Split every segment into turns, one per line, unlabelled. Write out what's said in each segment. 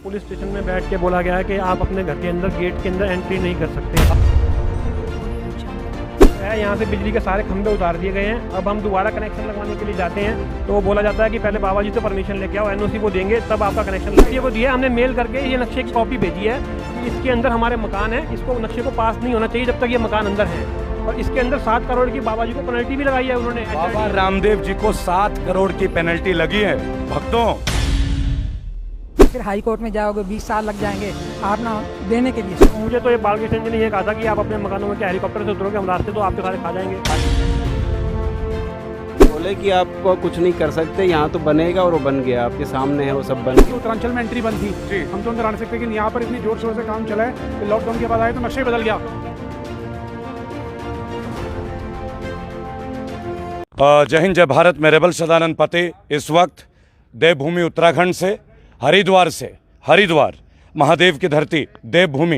Police station में बैठ के बोला गया है कि आप अपने घर के अंदर गेट के अंदर एंट्री नहीं कर सकते। यहाँ से बिजली के सारे खंभे उतार दिए गए हैं। अब हम दोबारा कनेक्शन लगवाने के लिए जाते हैं तो बोला जाता है कि पहले बाबा जी से परमिशन लेके आओ, एनओसी वो देंगे तब आपका कनेक्शन लगेगा। वो दिया हमने मेल करके ये नक्शे की कॉपी भेजी है कि इसके अंदर हमारे मकान है, इसको नक्शे को पास नहीं होना चाहिए जब तक ये मकान अंदर है। और इसके अंदर 7 करोड़ की बाबा जी को पेनल्टी भी लगाई है उन्होंने।
बाबा रामदेव जी को 7 करोड़ की पेनल्टी लगी है भक्तों।
फिर हाई कोर्ट में जाओगे 20 साल लग जाएंगे आप ना देने के लिए।
मुझे तो ये बालकृष्ण जी ने ये कहा था कि आप अपने मकानों में क्या हेलीकॉप्टर से उतरोगे हम रास्ते तो आपके सारे खा जाएंगे।
बोले कि आपको कुछ नहीं कर सकते, यहाँ तो बनेगा और वो बन गया, आपके सामने है वो सब बन गया।
उत्तरांचल में एंट्री बंद थी, हम तो अंदर आ नहीं सकते, लेकिन यहाँ पर इतनी जोर शोर से काम चला है कि लॉकडाउन के बाद आए तो नक्शा ही बदल गया।
जय हिंद जय भारत। मैं रेबल सदानंद पते इस वक्त देवभूमि उत्तराखंड से हरिद्वार महादेव की धरती देवभूमि,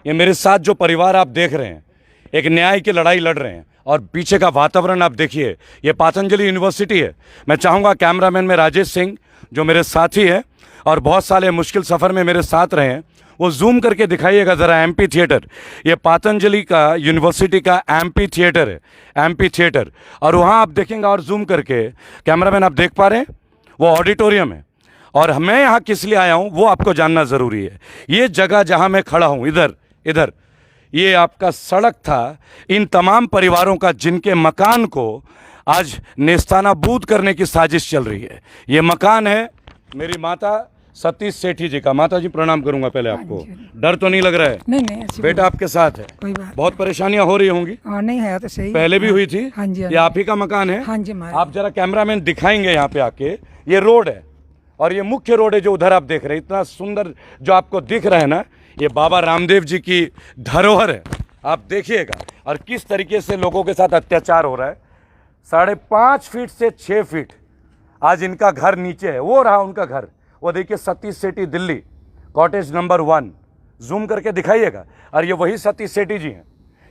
ये मेरे साथ जो परिवार आप देख रहे हैं एक न्याय की लड़ाई लड़ रहे हैं। और पीछे का वातावरण आप देखिए, ये पतंजलि यूनिवर्सिटी है। मैं चाहूँगा कैमरामैन में राजेश सिंह जो मेरे साथी हैं और बहुत साले मुश्किल सफ़र में मेरे साथ रहे हैं, वो जूम करके दिखाइएगा ज़रा एमपी थिएटर। ये पतंजलि का यूनिवर्सिटी का एमपी थिएटर है, एमपी थिएटर। और वहाँ आप देखेंगे और जूम करके कैमरामैन आप देख पा रहे हैं वो ऑडिटोरियम है। और मैं यहाँ किस लिए आया हूँ वो आपको जानना ज़रूरी है। ये जगह जहाँ मैं खड़ा हूँ इधर ये आपका सड़क था इन तमाम परिवारों का जिनके मकान को आज नेस्तानाबूद करने की साजिश चल रही है। ये मकान है मेरी माता सतीश सेठी जी का। माता जी प्रणाम करूंगा पहले आपको। डर तो नहीं लग रहा है?
नहीं
बेटा आपके साथ है,
कोई बात
बहुत परेशानियां हो रही होंगी।
नहीं है तो सही,
पहले भी हुई थी।
हाँ जी,
ये आप ही का मकान है?
हाँ जी।
आप जरा कैमरामैन दिखाएंगे यहाँ पे आके। ये रोड है और ये मुख्य रोड है जो उधर आप देख रहे हैं, इतना सुंदर जो आपको दिख रहा है ना, ये बाबा रामदेव जी की धरोहर है। आप देखिएगा और किस तरीके से लोगों के साथ अत्याचार हो रहा है। 5.5 फीट से 6 फीट आज इनका घर नीचे है। वो रहा उनका घर, वो देखिए सतीश सेठी दिल्ली कॉटेज नंबर 1, जूम करके दिखाइएगा। और ये वही सतीश सेठी जी हैं,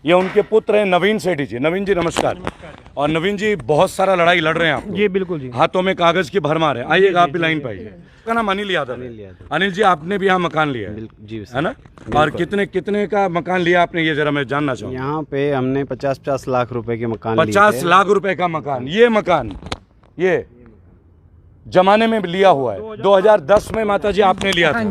ये उनके पुत्र हैं नवीन सेठी जी। नवीन जी नमस्कार। और नवीन जी बहुत सारा लड़ाई लड़ रहे हैं आप।
जी बिल्कुल जी,
हाथों में कागज की भरमार है। आइएगा आप भी लाइन पे आइए। का नाम अनिल यादव है। अनिल जी आपने भी यहाँ मकान लिया है
जी
है ना? और कितने का मकान लिया आपने, ये जरा मैं जानना चाहूँगा।
यहाँ पे हमने 50 लाख रुपए के मकान लिए थे।
50 लाख रुपए का मकान। ये मकान ये जमाने में लिया हुआ है। 2010 में माता जी आपने लिया था।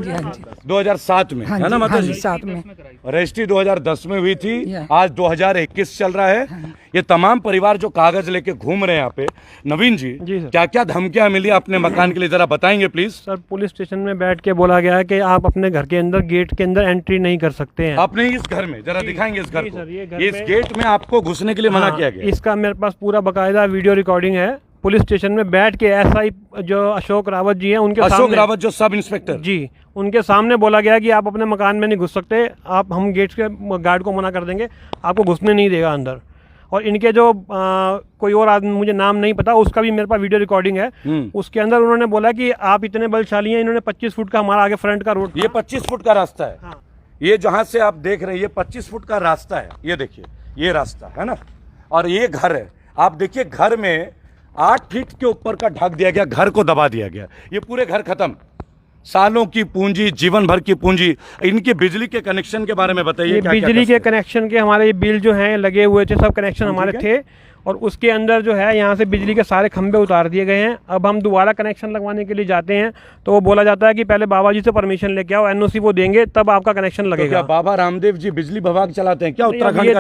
2007 में है ना माता जी?
7 में
रजिस्ट्री 2010 में हुई थी, आज 2021 चल रहा है। ये तमाम परिवार जो कागज लेके घूम रहे हैं यहाँ पे। नवीन जी क्या क्या धमकियां मिली अपने मकान के लिए जरा बताएंगे प्लीज।
सर पुलिस स्टेशन में बैठ के बोला गया है कि आप अपने घर के अंदर गेट के अंदर एंट्री नहीं कर सकते हैं।
अपने इस घर में जरा दिखाएंगे इस घर
सर, ये
को।
घर
इस गेट में आपको घुसने के लिए मना किया गया।
इसका मेरे पास पूरा बकायदा वीडियो रिकॉर्डिंग है। पुलिस स्टेशन में बैठ के एसआई जो अशोक रावत जी हैं उनके
अशोक रावत जो सब इंस्पेक्टर
जी, उनके सामने बोला गया कि आप अपने मकान में नहीं घुस सकते, आप हम गेट के गार्ड को मना कर देंगे, आपको घुसने नहीं देगा अंदर। और इनके जो कोई और आदमी मुझे नाम नहीं पता, उसका भी मेरे पास वीडियो रिकॉर्डिंग है। उसके अंदर उन्होंने बोला कि आप इतने बलशाली हैं, इन्होंने 25 फुट का हमारा आगे फ्रंट का रोड।
ये 25 फुट का रास्ता है।
हाँ।
ये जहां से आप देख रहे हैं ये 25 फुट का रास्ता है। ये देखिए ये रास्ता है ना, और ये घर है। आप देखिए घर में 8 फीट के ऊपर का ढक दिया गया, घर को दबा दिया गया। ये पूरे घर खत्म, सालों की पूंजी, जीवन भर की पूंजी। इनके बिजली के कनेक्शन के बारे में बताइए।
बिजली के कनेक्शन के हमारे बिल जो हैं लगे हुए थे, सब कनेक्शन हमारे थे। और उसके अंदर जो है यहाँ से बिजली के सारे खंभे उतार दिए गए हैं। अब हम दोबारा कनेक्शन लगवाने के लिए जाते हैं तो वो बोला जाता है कि पहले बाबा जी से परमिशन लेके आओ, एनओसी वो देंगे तब आपका कनेक्शन लगेगा।
क्या बाबा रामदेव जी बिजली विभाग चलाते हैं क्या उत्तराखंड
ये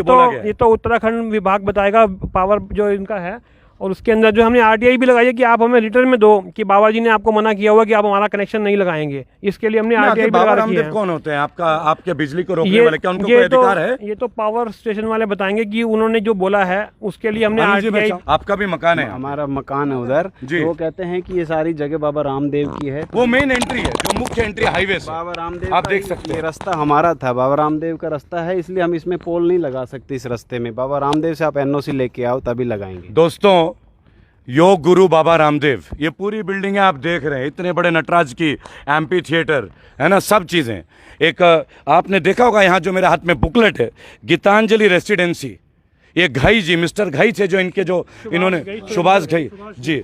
का?
ये तो उत्तराखंड विभाग बताएगा, पावर जो इनका है। और उसके अंदर जो हमने आरटीआई भी लगाई है कि आप हमें रिटर्न में दो कि बाबा जी ने आपको मना किया हुआ कि आप हमारा कनेक्शन नहीं लगाएंगे। इसके लिए हमने आरटीआई भी लगा रखी है।
कौन होते हैं आपके बिजली को रोकने वाले? क्या उनको कोई अधिकार है?
ये तो पावर स्टेशन वाले बताएंगे कि उन्होंने जो बोला है उसके लिए हमने आरटीआई।
आपका भी मकान है?
हमारा मकान है उधर। तो वो कहते हैं कि ये सारी जगह बाबा रामदेव की है।
वो मेन एंट्री है, जो मुख्य एंट्री हाईवे से
बाबा रामदेव
आप देख सकते हैं।
रास्ता हमारा था, बाबा रामदेव का रास्ता है, इसलिए हम इसमें पोल नहीं लगा सकते इस रास्ते में। बाबा रामदेव से आप एनओसी लेके आओ तभी लगाएंगे।
दोस्तों योग गुरु बाबा रामदेव, ये पूरी बिल्डिंग है आप देख रहे हैं, इतने बड़े नटराज की एमपी थिएटर है ना, सब चीज़ें। एक आपने देखा होगा यहाँ जो मेरे हाथ में बुकलेट है, गीतांजलि रेसिडेंसी, ये घई जी, मिस्टर घई थे जो इनके जो इन्होंने सुभाष घई जी,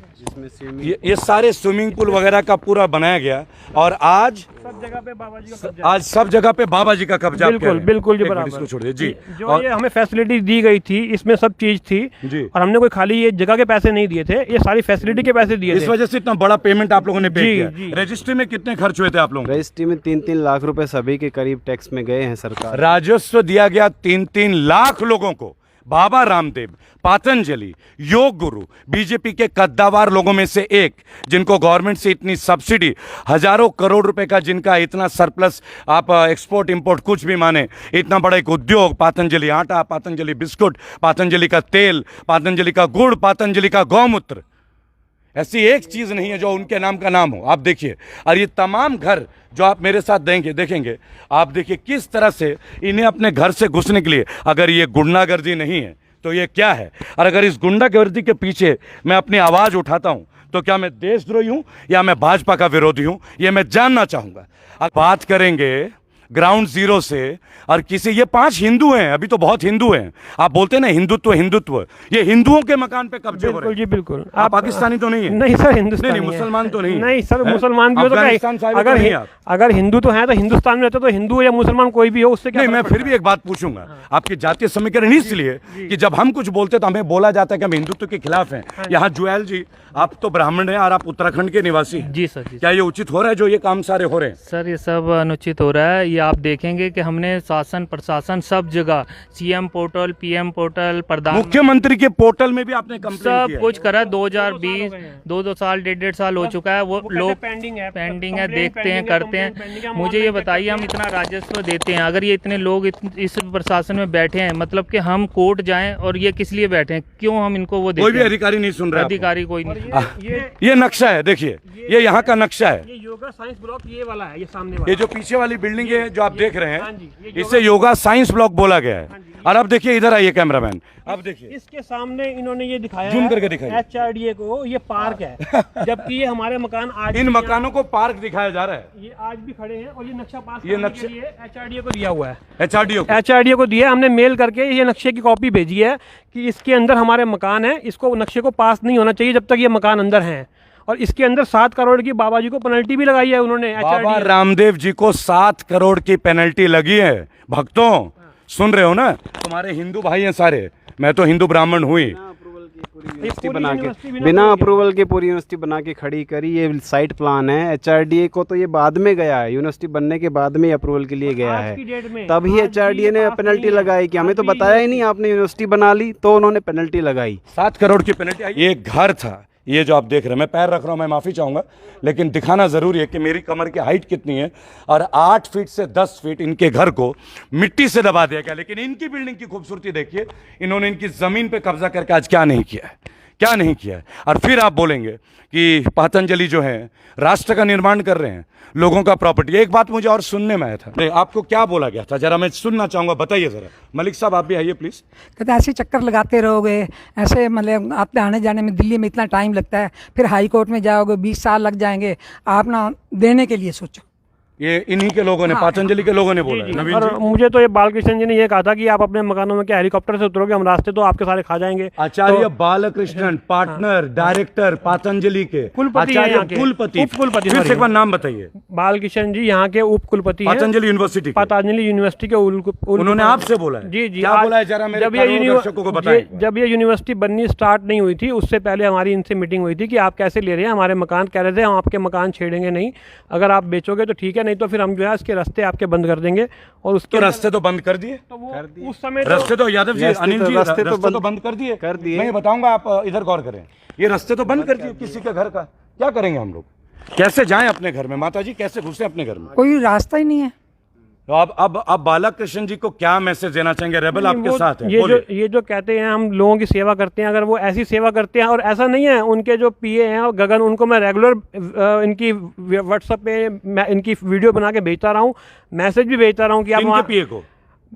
ये सारे स्विमिंग पूल वगैरह का पूरा बनाया गया और आज
सब जगह पे बाबा जी का कब्जा
आज सब जगह पे बाबा जी का कब्जा।
बिल्कुल बिल्कुल जी,
एक मिनट
बराबर।
इसको छोड़ दीजिए जी।
जो ये हमें फैसिलिटी दी गई थी इसमें सब चीज थी
जी।
और हमने कोई खाली ये जगह के पैसे नहीं दिए थे, ये सारी फैसिलिटी के पैसे दिए
इस
थे।
वजह से इतना बड़ा पेमेंट आप लोगों ने पे
जी,
किया।
जी।
रजिस्ट्री में कितने खर्च हुए थे आप लोगों?
रजिस्ट्री में 3-3 लाख रुपए सभी के करीब टैक्स में गए हैं सरकार।
राजस्व दिया गया 3-3 लाख लोगों को। बाबा रामदेव, पातंजलि, योग गुरु, बीजेपी के कद्दावर लोगों में से एक, जिनको गवर्नमेंट से इतनी सब्सिडी, हजारों करोड़ रुपए का जिनका इतना सरप्लस, आप एक्सपोर्ट इंपोर्ट कुछ भी माने, इतना बड़ा एक उद्योग, पतंजलि आटा, पतंजलि बिस्कुट, पतंजलि का तेल, पतंजलि का गुड़, पतंजलि का गौमूत्र, ऐसी एक चीज नहीं है जो उनके नाम का नाम हो। आप देखिए, और ये तमाम घर जो आप मेरे साथ देखेंगे, आप देखिए किस तरह से इन्हें अपने घर से घुसने के लिए, अगर ये गुंडागर्दी नहीं है तो ये क्या है? और अगर इस गुंडागर्दी के पीछे मैं अपनी आवाज उठाता हूं तो क्या मैं देशद्रोही हूं या मैं भाजपा का विरोधी हूं, ये मैं जानना चाहूंगा। अब बात करेंगे ग्राउंड जीरो से, और किसी, ये 5 हिंदू हैं, अभी तो बहुत हिंदू हैं, आप बोलते हैं ना हिंदुत्व हिंदुत्व, ये हिंदुओं के मकान पे कब्जे हो रहे
बिल्कुल
हैं।
जी बिल्कुल।
आप पाकिस्तानी तो नहीं है?
नहीं सर, हिंदुस्तानी
नहीं,
है।
मुसलमान तो नहीं है।
नहीं सर,
हैं?
मुसलमान भी हो तो क्या,
अफगानिस्तान साहिब तो नहीं आप?
अगर हिंदू तो है तो हिंदुस्तान में रहते तो हिंदू या मुसलमान कोई भी हो उससे क्या
नहीं, मैं
फर्क
फिर भी एक बात पूछूंगा, आपकी जातीय समीकरण इसलिए कि जब हम कुछ बोलते तो हमें बोला जाता है कि हम हिंदुत्व के खिलाफ हैं। यहाँ जुएल जी, आप तो ब्राह्मण हैं और आप उत्तराखंड के निवासी हैं।
जी सर, जी
क्या ये उचित हो रहा है जो ये काम सारे हो रहे हैं?
सर, ये सब अनुचित हो रहा है। ये आप देखेंगे कि हमने शासन प्रशासन सब जगह, सीएम पोर्टल, पीएम पोर्टल, प्रधान,
मुख्यमंत्री के पोर्टल में भी आपने कंप्लेंट
सब
किया है?
कुछ करा। 2020 2 साल 1.5 साल हो चुका है। वो लोग
पेंडिंग है,
पेंडिंग है,
complaint
देखते हैं,
pending है,
करते
complaint pending है,
हैं।
हम
मुझे ये
online check
बताइए, हम
करते हैं।
इतना राजस्व देते हैं, अगर ये इतने लोग इस प्रशासन में बैठे हैं, मतलब कि हम कोर्ट जाएं, और ये किस लिए बैठे हैं? क्यों हम इनको वो
कोई
देते
भी
हैं?
अधिकारी नहीं सुन रहा है आपको?
अधिकारी कोई नहीं।
ये नक्शा है, देखिए, ये यहाँ का नक्शा है।
ये योगा साइंस ब्लॉक ये वाला है, ये सामने वाला।
ये जो पीछे वाली बिल्डिंग है जो आप देख रहे
हाँ जी,
हैं,
ये
इसे योगा साइंस ब्लॉक बोला गया है। और अब देखिए, इधर आइए कैमरामैन, अब देखिए,
इसके सामने इन्होंने ये दिखाया
Zoom
है,
करके दिखाइए।
HRDA को ये पार्क है, जबकि ये हमारे मकान आज
इन
भी
मकानों को पार्क दिखाया जा रहा है।
ये आज भी खड़े हैं और ये नक्शा पास
ये
करने
नक्शा-
के लिए HRDA को दिया हुआ है।
HRDO को।
HRDA को दिया, हमने मेल करके ये नक्शे की कॉपी भेजी है कि इसके अंदर हमारे मकान है, इसको नक्शे को पास नहीं होना चाहिए जब तक ये मकान अंदर हैं। और इसके अंदर 7 करोड़ की बाबा जी को पेनल्टी भी लगाई है उन्होंने।
बाबा
HRDA
रामदेव जी को 7 करोड़ की पेनल्टी लगी है। भक्तों, सुन रहे हो ना? तुम्हारे हिंदू भाई हैं सारे, मैं तो हिंदू ब्राह्मण हुई।
यूनिवर्सिटी बना
यूनिवर्सिटी
के,
बिना
बिना
कोई-
अप्रूवल के पूरी यूनिवर्सिटी बना के खड़ी करी। ये साइट प्लान है। HRDA को तो ये बाद में गया है, यूनिवर्सिटी बनने के बाद में अप्रूवल के लिए गया
आज की
है।
डेट में
तभी
आज
HRDA
भी
ने
पास
पेनल्टी
नहीं है।
लगाई कि हमें तो
आज भी
बताया ही नहीं, आपने यूनिवर्सिटी बना ली, तो उन्होंने पेनल्टी लगाई।
7 करोड़ की पेनल्टी आई। ये घर था, ये जो आप देख रहे हैं, मैं पैर रख रहा हूं, मैं माफी चाहूंगा, लेकिन दिखाना जरूरी है कि मेरी कमर की हाइट कितनी है। और 8 फीट से 10 फीट इनके घर को मिट्टी से दबा दिया गया। लेकिन इनकी बिल्डिंग की खूबसूरती देखिए, इन्होंने इनकी जमीन पे कब्जा करके आज क्या नहीं किया है, क्या नहीं किया है। और फिर आप बोलेंगे कि पतंजलि जो है राष्ट्र का निर्माण कर रहे हैं, लोगों का प्रॉपर्टी। एक बात मुझे और सुनने में आया था, नहीं, आपको क्या बोला गया था, जरा मैं सुनना चाहूंगा, बताइए जरा। मलिक साहब, आप भी आइए प्लीज।
कहते ऐसे चक्कर लगाते रहोगे, ऐसे मतलब आपके आने जाने में दिल्ली में इतना टाइम लगता है, फिर हाई कोर्ट में जाओगे 20 साल लग जाएंगे, आप ना देने के लिए सोचो।
ये इन्हीं के लोगों ने,
हाँ,
पतंजलि के लोगों ने बोला है। नवीन
और
जी?
मुझे तो ये बालकृष्ण जी ने ये कहा था कि आप अपने मकानों में क्या हेलीकॉप्टर से उतरोगे, हम रास्ते तो आपके सारे खा जाएंगे।
आचार्य बालकृष्णन, पार्टनर डायरेक्टर पतंजलि के
कुलपति हैं
आचार्य,
यहाँ के।
कुलपति,
उपकुलपति,
फिर से
sorry।
एक बार नाम बताइए।
बालकृष्ण जी यहाँ के उप कुलपति हैं,
पतंजलि यूनिवर्सिटी के।
पतंजलि यूनिवर्सिटी के
उन्होंने आपसे बोला है?
जी जी।
क्या बोला है, जरा मेरे दर्शकों को बताएं।
जब ये यूनिवर्सिटी बननी स्टार्ट नहीं हुई थी, उससे पहले हमारी इनसे मीटिंग हुई थी कि आप कैसे ले रहे हैं हमारे मकान। कह रहे थे हम आपके मकान छेड़ेंगे नहीं, अगर आप बेचोगे तो ठीक है, नहीं तो फिर हम जो है इसके रास्ते आपके बंद कर देंगे। और उसके
तो रास्ते तो बंद कर दिए,
तो वो उस समय
रास्ते तो यादव जी,
रास्ते
अनिल
तो-
जी,
रास्ते
रास्ते
तो
तो बंद कर दिए।
कर दिए।
मैं ये बताऊंगा, आप इधर गौर करें, ये रास्ते तो बंद कर दिए किसी के घर का। क्या करेंगे हम लोग, कैसे जाएं अपने घर में? माता जी, कैसे घुसे अपने घर में?
कोई रास्ता ही नहीं है।
तो अब बालकृष्ण जी को क्या मैसेज देना चाहेंगे? रेबल आपके
वो-
साथ है,
ये जो कहते हैं हम लोगों की सेवा करते हैं, अगर वो ऐसी सेवा करते हैं, और ऐसा नहीं है, उनके जो पीए हैं गगन, उनको मैं रेगुलर इनकी व्हाट्सएप पे मैं इनकी वीडियो बना के भेजता रहा हूँ, मैसेज भी भेजता रहा हूँ कि आप
इनके
वहाँ-
पीए को,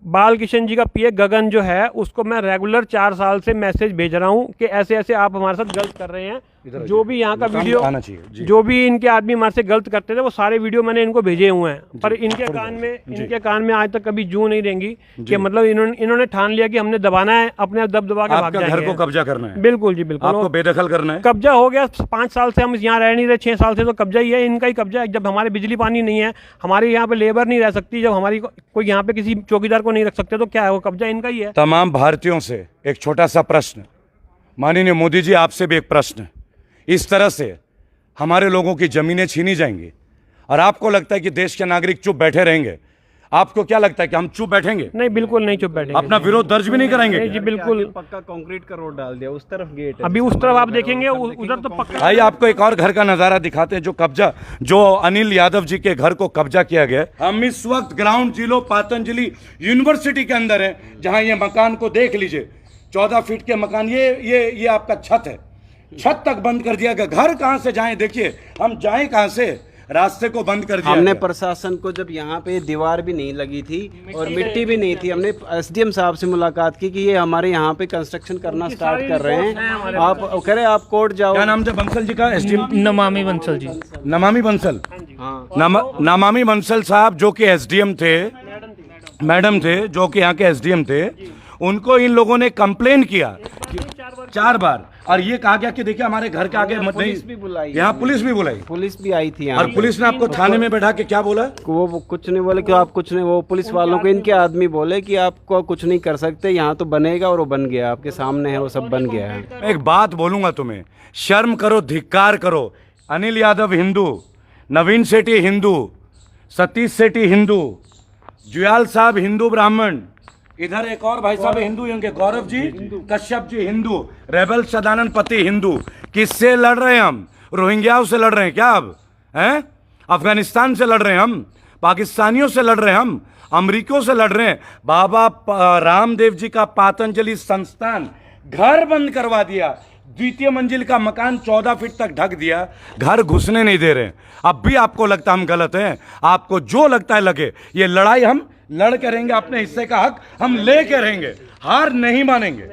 बालकृष्ण जी का पीए गगन जो है उसको मैं रेगुलर 4 साल से मैसेज भेज रहा हूँ कि ऐसे ऐसे आप हमारे साथ गलत कर रहे हैं,
इधर
जो भी यहाँ का वीडियो
आना चाहिए जी।
जो भी इनके आदमी हमारे से गलत करते थे वो सारे वीडियो मैंने इनको भेजे हुए हैं, पर इनके कान में आज तक कभी जू नहीं देंगी कि मतलब इन्होंने ठान लिया कि हमने दबाना है, अपने दबा के भाग
आपका घर
जाएंगे।
को कब्जा करना है,
बिल्कुल जी बिल्कुल,
आपको बेदखल करना है।
कब्जा हो गया 5 साल से, हम यहाँ रह नहीं रहे, 6 साल से तो कब्जा ही है, इनका ही कब्जा है। जब हमारे बिजली पानी नहीं है, हमारे यहाँ पे लेबर नहीं रह सकती, जब हमारी कोई यहाँ पे किसी चौकीदार को नहीं रख सकते, तो क्या है, वो कब्जा इनका ही है।
तमाम भारतीयों से एक छोटा सा प्रश्न, माननीय मोदी जी आपसे भी एक प्रश्न, इस तरह से हमारे लोगों की जमीनें छीनी जाएंगी और आपको लगता है कि देश के नागरिक चुप बैठे रहेंगे? आपको क्या लगता है कि हम चुप बैठेंगे?
नहीं, बिल्कुल नहीं चुप बैठेंगे।
अपना विरोध दर्ज भी नहीं करेंगे?
नहीं जी बिल्कुल,
पक्का कंक्रीट का रोड डाल दिया, उस तरफ गेट है।
अभी उस तरफ आप देखेंगे, उधर तो पक्का।
आइए आपको एक और घर का नजारा दिखाते हैं, जो अनिल यादव जी के घर को कब्जा किया गया। हम इस वक्त ग्राउंड जीरो पतंजलि यूनिवर्सिटी के अंदर है, जहां ये मकान को देख लीजिए, 14 फीट के मकान, ये आपका छत है, छत तक बंद कर दिया गया। घर कहां से जाएं? देखिए हम जाएं कहां से, रास्ते को बंद कर दिया।
हमने प्रशासन को, जब यहाँ पे दीवार भी नहीं लगी थी और मिट्टी भी नहीं थी, हमने एसडीएम साहब से मुलाकात की कि ये हमारे यहाँ पे कंस्ट्रक्शन करना स्टार्ट कर रहे हैं, आप कह रहे आप कोर्ट जाओ।
क्या नाम था बंसल जी का? एसडीएम
नमामि बंसल जी।
नमामि बंसल,
हाँ,
नमामि बंसल साहब जो कि एसडीएम थे, मैडम थे जो कि यहाँ के एसडीएम थे, उनको इन लोगों ने कंप्लेन किया 4 बार, और ये कहा गया कि देखिए हमारे घर के आगे मत नहीं।
पुलिस भी बुलाई,
यहाँ पुलिस भी बुलाई,
पुलिस भी आई थी यहाँ,
और पुलिस ने आपको थाने में बैठा के क्या बोला?
वो कुछ नहीं बोले कि आप कुछ नहीं, वो पुलिस वालों को इनके आदमी बोले कि आपको कुछ नहीं कर सकते, यहाँ तो बनेगा, और वो बन गया, आपके सामने है, वो सब बन गया है।
एक बात बोलूंगा तुम्हें, शर्म करो, धिक्कार करो। अनिल यादव हिंदू, नवीन सेठी हिंदू, सतीश सेठी हिंदू, जुयाल साहब हिंदू ब्राह्मण, इधर एक और भाई साहब हिंदू होंगे, गौरव जी कश्यप जी हिंदू, रेबल सदानंद पति हिंदू। किससे लड़ रहे हैं हम? रोहिंग्याओं से लड़ रहे हैं क्या? अब हैं अफगानिस्तान से लड़ रहे हैं हम, पाकिस्तानियों से लड़ रहे हैं हम, अमरीकियों से लड़ रहे हैं। बाबा रामदेव जी का पतंजलि संस्थान घर बंद करवा दिया, द्वितीय मंजिल का मकान 14 फीट तक ढक दिया, घर घुसने नहीं दे रहे। अब भी आपको लगता हम गलत हैं? आपको जो लगता है लगे, ये लड़ाई हम लड़ के रहेंगे, अपने हिस्से का हक हम ले के रहेंगे, हार नहीं मानेंगे,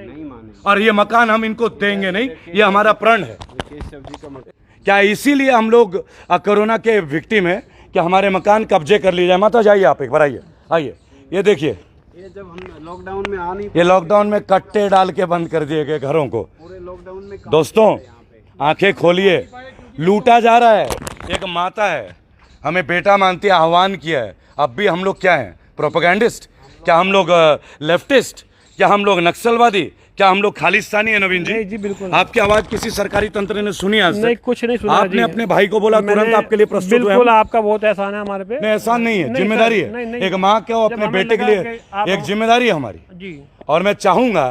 और ये मकान हम इनको देंगे नहीं, ये हमारा प्रण है। क्या इसीलिए हम लोग कोरोना के विक्टिम है कि हमारे मकान कब्जे कर लिए जाए? माता जाइए आप एक बार, आइए, ये देखिए,
ये जब हम लॉकडाउन में आ नहीं,
ये लॉकडाउन में कट्टे डाल के बंद कर दिए गए घरों को।
पूरे लॉकडाउन में
दोस्तों आंखें खोलिए, लूटा जा रहा है। एक माता है, हमें बेटा मानती है, आह्वान किया है, अब भी हम लोग क्या हैं? प्रोपेगेंडिस्ट? क्या हम लोग लेफ्टिस्ट? क्या हम लोग नक्सलवादी? क्या हम लोग खालिस्तानी है? नवीन जी,
जी बिल्कुल।
आपकी आवाज किसी सरकारी तंत्र ने सुनी आज तक?
नहीं, कुछ नहीं सुना।
आपने अपने भाई को बोला तुरंत आपके लिए प्रस्तुत हुए?
बिल्कुल, आपका बहुत एहसान है हमारे पे।
नहीं, एहसान नहीं है, जिम्मेदारी है। एक माँ को अपने बेटे के लिए एक जिम्मेदारी है हमारी
जी,
और मैं चाहूंगा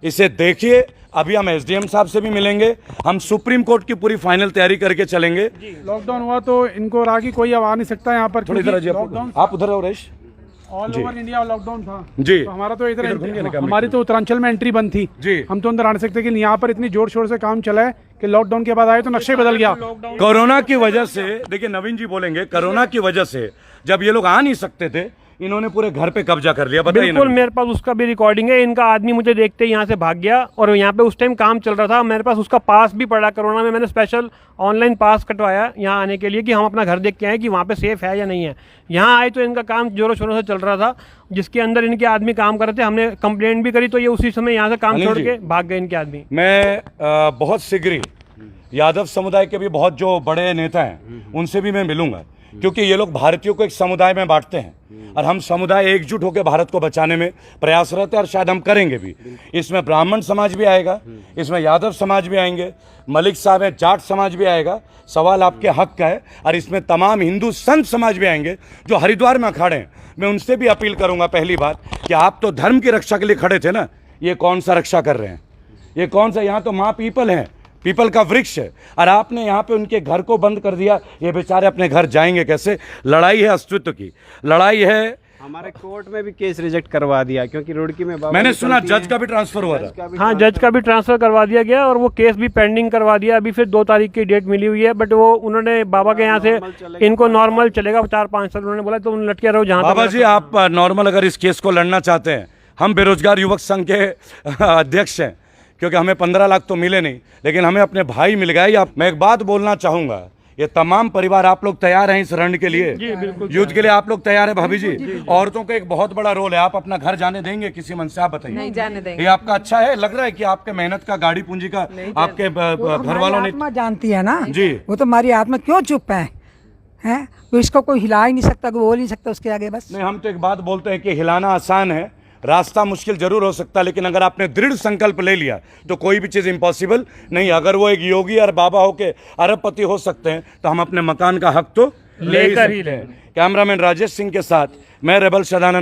इसे देखिए। अभी हम एसडीएम साहब से भी मिलेंगे, हम सुप्रीम कोर्ट की पूरी फाइनल तैयारी करके चलेंगे।
लॉकडाउन हुआ तो इनको रहा कि कोई अब आ नहीं सकता यहाँ पर,
थोड़ी तरह जी
लॉकडाउन
आप उधर हो रहीश
ऑल ओवर इंडिया लॉकडाउन था
जी।
तो हमारा तो इधर हमारी तो उत्तरांचल में एंट्री बंद थी
जी।
हम तो अंदर आ नहीं सकते, लेकिन यहाँ पर इतनी जोर शोर से काम चला है कि लॉकडाउन के बाद आए तो नक्शे बदल गया।
कोरोना की वजह से, देखिए नवीन जी बोलेंगे, कोरोना की वजह से जब ये लोग आ नहीं सकते थे, इन्होंने पूरे घर पे कब्जा कर लिया। बताइए।
बिल्कुल, मेरे पास उसका भी रिकॉर्डिंग है। इनका आदमी मुझे देखते ही यहाँ से भाग गया, और यहाँ पे उस टाइम काम चल रहा था, मेरे पास उसका पास भी पड़ा। कोरोना में मैंने स्पेशल ऑनलाइन पास कटवाया यहाँ आने के लिए कि हम अपना घर देख के आए कि वहाँ पे सेफ है या नहीं है। यहाँ आए तो इनका काम जोरों शोरों से चल रहा था, जिसके अंदर इनके आदमी काम कर रहे थे। हमने कंप्लेंट भी करी तो ये उसी समय यहाँ से काम छोड़ के भाग गए इनके आदमी।
मैं बहुत शीघ्र ही यादव समुदाय के भी बहुत जो बड़े नेता हैं उनसे भी मैं मिलूंगा, क्योंकि ये लोग भारतीयों को एक समुदाय में बांटते हैं, और हम समुदाय एकजुट होकर भारत को बचाने में प्रयासरत है, और शायद हम करेंगे भी। इसमें ब्राह्मण समाज भी आएगा, इसमें यादव समाज भी आएंगे, मलिक साहब है, जाट समाज भी आएगा, सवाल आपके हक का है, और इसमें तमाम हिंदू संत समाज भी आएंगे जो हरिद्वार में खड़े हैं। मैं उनसे भी अपील करूंगा, पहली बात कि आप तो धर्म की रक्षा के लिए खड़े थे ना, ये कौन सा रक्षा कर रहे हैं? ये कौन सा? यहाँ तो माँ पीपल है, पीपल का वृक्ष है, और आपने यहाँ पे उनके घर को बंद कर दिया। ये बेचारे अपने घर जाएंगे कैसे? लड़ाई है अस्तित्व की, लड़ाई है।
हमारे कोर्ट में भी केस रिजेक्ट करवा दिया, क्योंकि रुड़की में
मैंने सुना जज का भी ट्रांसफर हुआ था।
हाँ, जज का भी ट्रांसफर करवा दिया गया, और वो केस भी पेंडिंग करवा दिया। अभी फिर 2 तारीख की डेट मिली हुई है, बट वो उन्होंने बाबा के यहाँ से इनको नॉर्मल चलेगा 4-5 साल उन्होंने बोला, तो उन लटके रहो जहाँ।
बाबा जी, आप नॉर्मल अगर इस केस को लड़ना चाहते हैं, हम बेरोजगार युवक संघ के अध्यक्ष हैं, क्योंकि हमें 15 लाख तो मिले नहीं, लेकिन हमें अपने भाई मिल गए। मैं एक बात बोलना चाहूँगा, ये तमाम परिवार आप लोग तैयार हैं इस रण के लिए, युद्ध के लिए आप लोग तैयार हैं भाभी जी? औरतों का एक बहुत बड़ा रोल है, आप अपना घर जाने देंगे किसी मन से? आप बताइए।
नहीं जाने देंगे।
ये आपका अच्छा है, लग रहा है कि आपके मेहनत का, गाड़ी पूंजी का आपके घर वालों ने।
आत्मा जानती है ना
जी।
वो तो हमारी आत्मा क्यों चुप है, हैं? तो इसको कोई हिला ही नहीं सकता, कोई बोल नहीं सकता उसके आगे। बस
नहीं, हम तो एक बात बोलते हैं कि हिलाना आसान है, रास्ता मुश्किल जरूर हो सकता है, लेकिन अगर आपने दृढ़ संकल्प ले लिया तो कोई भी चीज़ इम्पॉसिबल नहीं। अगर वो एक योगी और बाबा होके अरबपति हो सकते हैं तो हम अपने मकान का हक तो
लेकर ही
सकते हैं। कैमरामैन राजेश सिंह के साथ मैं रेबल सदानंद